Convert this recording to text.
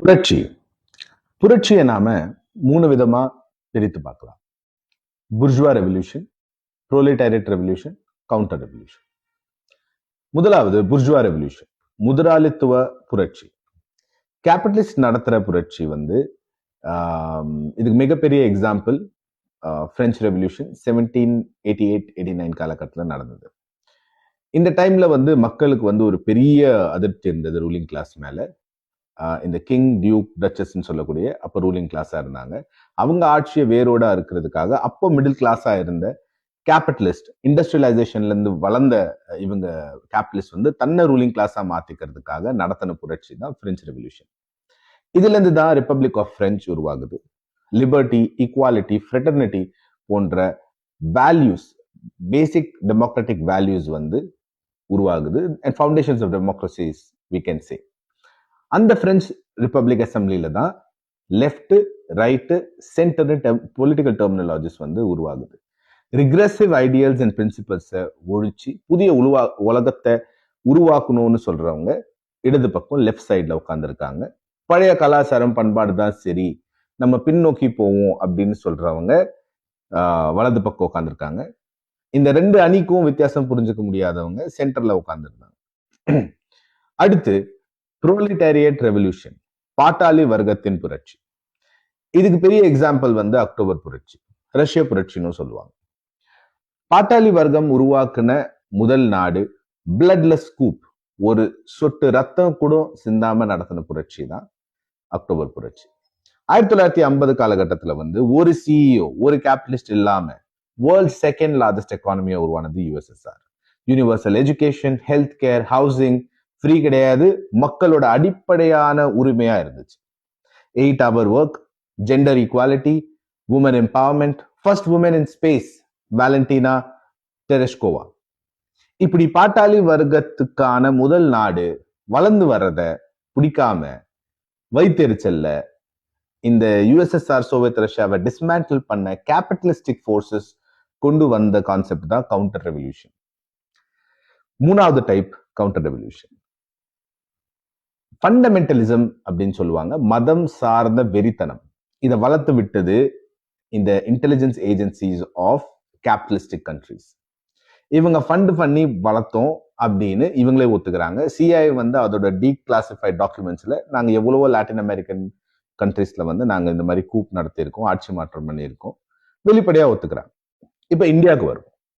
புரட்சி புரட்சியை நாம 3 விதமா பிரித்து பார்க்கலாம். புர்ஜுவா ரெவல்யூஷன், புரோலிட்டாரியட் ரெவல்யூஷன், கவுண்டர் ரெவல்யூஷன். முதலாவது புர்ஜுவா ரெவல்யூஷன், முதலாளித்துவ புரட்சி. கேபிட்டலிஸ்ட் நடத்துற புரட்சி வந்து இதுக்கு மிகப்பெரிய எக்ஸாம்பிள் பிரெஞ்சு ரெவல்யூஷன் 1788-89 காலகட்டத்தில் நடந்தது. இந்த டைம்ல வந்து மக்களுக்கு வந்து ஒரு பெரிய அதிருப்தி இருந்தது ரூலிங் கிளாஸ் மேல. இந்த கிங், டியூக், டச்சஸ்ன்னு சொல்லக்கூடிய அப்போ ரூலிங் கிளாஸா இருந்தாங்க. அவங்க ஆட்சியை வேரோட இருக்கிறதுக்காக அப்போ மிடில் கிளாஸா இருந்த கேபிட்டலிஸ்ட், இண்டஸ்ட்ரியலைசேஷன்ல இருந்து வளர்ந்த இவங்க கேபிட்டலிஸ்ட் வந்து தன்னை ரூலிங் கிளாஸா மாத்திக்கிறதுக்காக நடத்தின புரட்சி தான் பிரெஞ்சு ரெவல்யூஷன். இதுல இருந்து தான் ரிப்பப்ளிக் ஆஃப் பிரெஞ்சு உருவாகுது. லிபர்ட்டி, ஈக்குவாலிட்டி, ஃப்ரெட்டர்னிட்டி போன்ற வேல்யூஸ், பேசிக் டெமோக்ராட்டிக் வேல்யூஸ் வந்து உருவாகுது. And foundations of democracies we can say. அந்த பிரெஞ்சு ரிப்பப்ளிக் அசம்பிளில தான் left, right, centre political terminologies வந்து உருவாகுது. ரிக்ரெசிவ் ஐடியல்ஸ் அண்ட் பிரின்சிபல்ஸை ஒழிச்சு புதிய உலகத்தை உருவாக்கணும்னு சொல்றவங்க இடது பக்கம் லெஃப்ட் சைட்ல உட்காந்துருக்காங்க. பழைய கலாச்சாரம், பண்பாடு தான் சரி, நம்ம பின்னோக்கி போவோம் அப்படின்னு சொல்றவங்க வலது பக்கம் உட்காந்துருக்காங்க. இந்த ரெண்டு அணிக்கும் வித்தியாசம் புரிஞ்சுக்க முடியாதவங்க சென்டர்ல உட்காந்துருந்தாங்க. அடுத்து புரோலிட்டாரியட் ரெவல்யூஷன், பாட்டாளி வர்க்கத்தின் புரட்சி. இதுக்கு பெரிய எக்ஸாம்பிள் வந்து அக்டோபர் புரட்சி, ரஷ்ய புரட்சின்னு சொல்லுவாங்க. பாட்டாளி வர்க்கம் உருவாக்குன முதல் நாடு பிளட்லெஸ் கூப், ஒரு சொட்டு ரத்தம் கூட சிந்தாம நடத்தின புரட்சி தான் அக்டோபர் புரட்சி. 1950 காலகட்டத்தில் வந்து ஒரு சிஇஓ, ஒரு கேபிட்டலிஸ்ட் இல்லாம வேர்ல்ட் செகண்ட் லார்ஜஸ்ட் எக்கானமியா உருவானது USSR. Universal education, health care, housing free கிடையாது, மக்களோட அடிப்படையான உரிமையா இருந்துச்சு. 8-hour work, gender equality, woman empowerment, first woman in space Valentina Tereshkova. இப்படி பாட்டாளி வர்க்கத்துக்கான முதல் நாடு வளர்ந்து வர்றத பிடிக்காம வைத்தெரிச்சல்ல இந்த யுஎஸ்எஸ்ஆர், சோவியத் ரஷ்யாவை டிஸ்மேண்டில் பண்ண கேபிட்டலிஸ்டிக் ஃபோர்ஸஸ் கொண்டு வந்த கான்செப்ட் தான் கவுண்டர் ரெவல்யூஷன். மூணாவது டைப் கவுண்டர் ரெவல்யூஷன், ஃபண்டமெண்டலிசம் அப்படின்னு சொல்லுவாங்க. மதம் சார்ந்த வெறித்தனம். இதை வளர்த்து விட்டது இந்த intelligence agencies of capitalistic countries. இவங்க ஃபண்ட் பண்ணி வளர்த்தோம் அப்படின்னு இவங்களே ஒத்துக்கிறாங்க. சிஐ வந்து அதோட டீக்ளாசிஃபைட் டாக்குமெண்ட்ஸ்ல நாங்க எவ்வளவோ லாட்டின் அமெரிக்கன் கண்ட்ரீஸ்ல வந்து நாங்க இந்த மாதிரி கூப் நடத்தியிருக்கோம், ஆட்சி மாற்றம் பண்ணியிருக்கோம், வெளிப்படையா ஒத்துக்கிறாங்க. இப்ப இந்தியாவுக்கு வரும்.